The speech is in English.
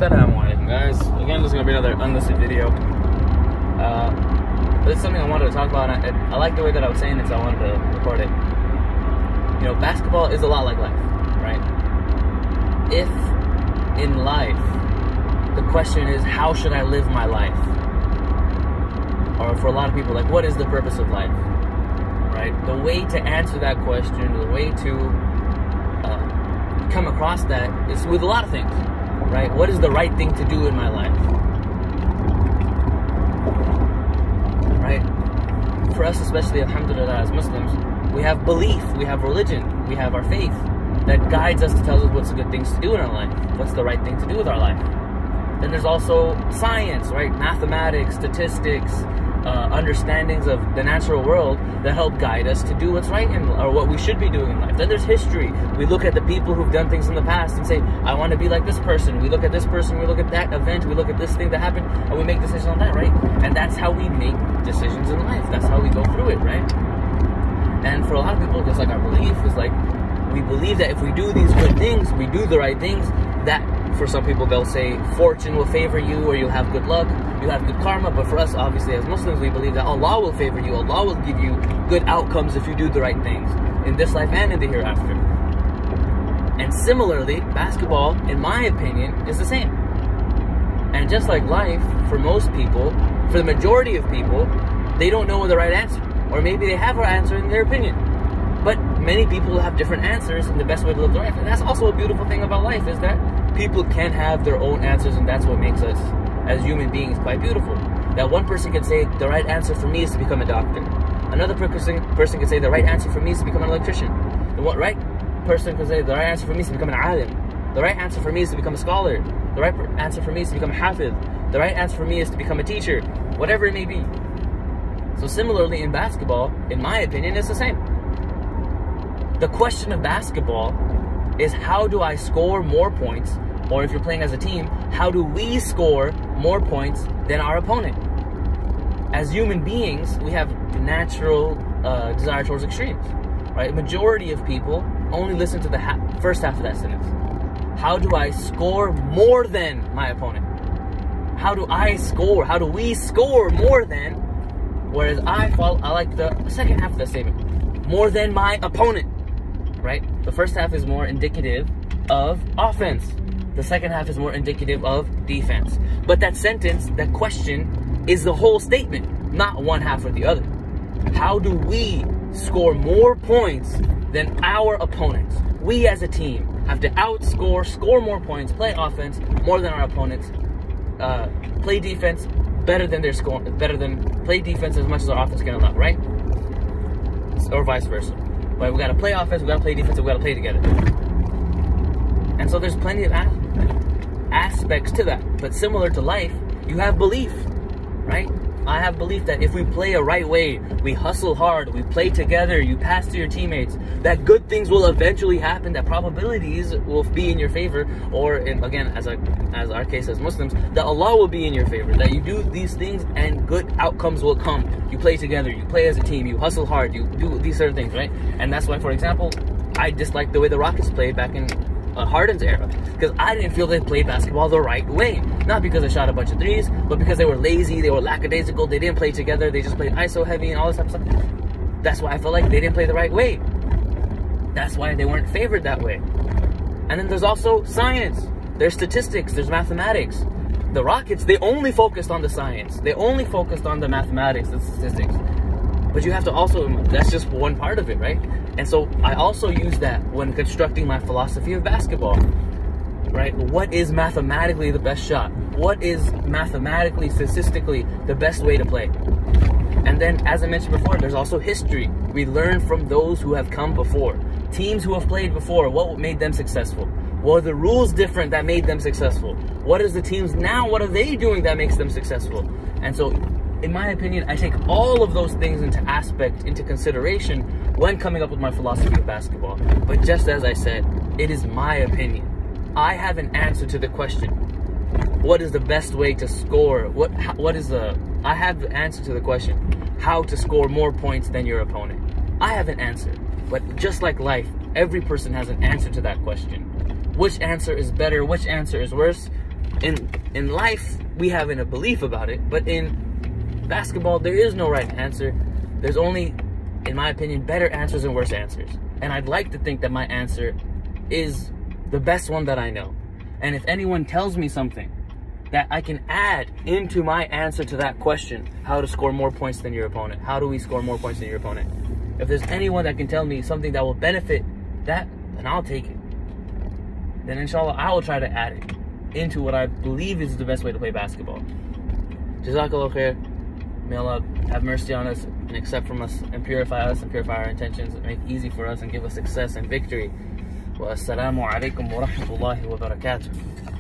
Assalamu alaikum, guys. Again, this is going to be another unlisted video. This is something I wanted to talk about, and I like the way that I was saying it, so I wanted to record it. You know, basketball is a lot like life, right? If in life, the question is, how should I live my life? Or for a lot of people, like, what is the purpose of life? Right? The way to answer that question, the way to come across that is with a lot of things, right? What is the right thing to do in my life? Right? For us, especially, alhamdulillah, as Muslims, we have belief, we have religion, we have our faith that guides us to tell us what's the good things to do in our life, what's the right thing to do with our life. Then there's also science, right? Mathematics, statistics, understandings of the natural world that help guide us to do what's right or what we should be doing in life. Then there's history. We look at the people who've done things in the past and say, I want to be like this person. We look at this person, we look at that event, we look at this thing that happened, and we make decisions on that, right? And that's how we make decisions in life. That's how we go through it, right? And for a lot of people, just like our belief is like, we believe that if we do these good things, we do the right things, that for some people they'll say fortune will favor you, or you'll have good luck, you'll have good karma. But for us, obviously, as Muslims, we believe that Allah will favor you, Allah will give you good outcomes if you do the right things in this life and in the hereafter. And similarly, basketball, in my opinion, is the same. And just like life, for most people, for the majority of people, they don't know the right answer, or maybe they have an answer in their opinion. But many people have different answers, and the best way to live their life. And that's also a beautiful thing about life, is that people can have their own answers, and that's what makes us, as human beings, quite beautiful. That one person can say, the right answer for me is to become a doctor. Another person can say, the right answer for me is to become an electrician. The right person can say, the right answer for me is to become an alim. The right answer for me is to become a scholar. The right answer for me is to become a hafiz. The right answer for me is to become a teacher. Whatever it may be. So similarly in basketball, in my opinion, it's the same. The question of basketball is, how do I score more points? Or if you're playing as a team, how do we score more points than our opponent? As human beings, we have natural desire towards extremes, right? Majority of people only listen to the first half of that sentence. How do I score more than my opponent? How do I score? How do we score more than? Whereas I like the second half of that statement. More than my opponent. Right? The first half is more indicative of offense. The second half is more indicative of defense. But that sentence, that question, is the whole statement, not one half or the other. How do we score more points than our opponents? We as a team have to score more points, play offense more than our opponents, play defense better than play defense as much as our offense can allow, right? Or vice versa. But we gotta play offense, we gotta play defense, we gotta play together. And so there's plenty of aspects to that. But similar to life, you have belief, right? I have belief that if we play a right way, we hustle hard, we play together, you pass to your teammates, that good things will eventually happen, that probabilities will be in your favor, or again, as our case as Muslims, that Allah will be in your favor, that you do these things and good outcomes will come. You play together, you play as a team, you hustle hard, you do these certain things, right? And that's why, for example, I disliked the way the Rockets played back in Harden's era, because I didn't feel they played basketball the right way. Not because they shot a bunch of threes, but because they were lazy, they were lackadaisical, they didn't play together, they just played ISO heavy and all this type of stuff. That's why I felt like they didn't play the right way. That's why they weren't favored that way. And then there's also science, there's statistics, there's mathematics. The Rockets, they only focused on the science, they only focused on the mathematics, the statistics. But you have to also, that's just one part of it, right? And so I also use that when constructing my philosophy of basketball, right? What is mathematically the best shot? What is mathematically, statistically, the best way to play? And then, as I mentioned before, there's also history. We learn from those who have come before. Teams who have played before, what made them successful? What are the rules different that made them successful? What is the teams now, what are they doing that makes them successful? And so, in my opinion, I take all of those things into consideration when coming up with my philosophy of basketball. But just as I said, it is my opinion. I have an answer to the question. What is the best way to score? I have the answer to the question, how to score more points than your opponent. I have an answer. But just like life, every person has an answer to that question. Which answer is better? Which answer is worse? in life, we have a belief about it, but in basketball, there is no right answer. There's only, in my opinion, better answers and worse answers. And I'd like to think that my answer is the best one that I know. And if anyone tells me something that I can add into my answer to that question, how to score more points than your opponent, how do we score more points than your opponent? If there's anyone that can tell me something that will benefit that, then I'll take it. Then inshallah, I will try to add it into what I believe is the best way to play basketball. Jazakallah khair. May Allah have mercy on us and accept from us and purify our intentions and make it easy for us and give us success and victory. Wa assalamu alaikum wa rahmatullahi wa barakatuh.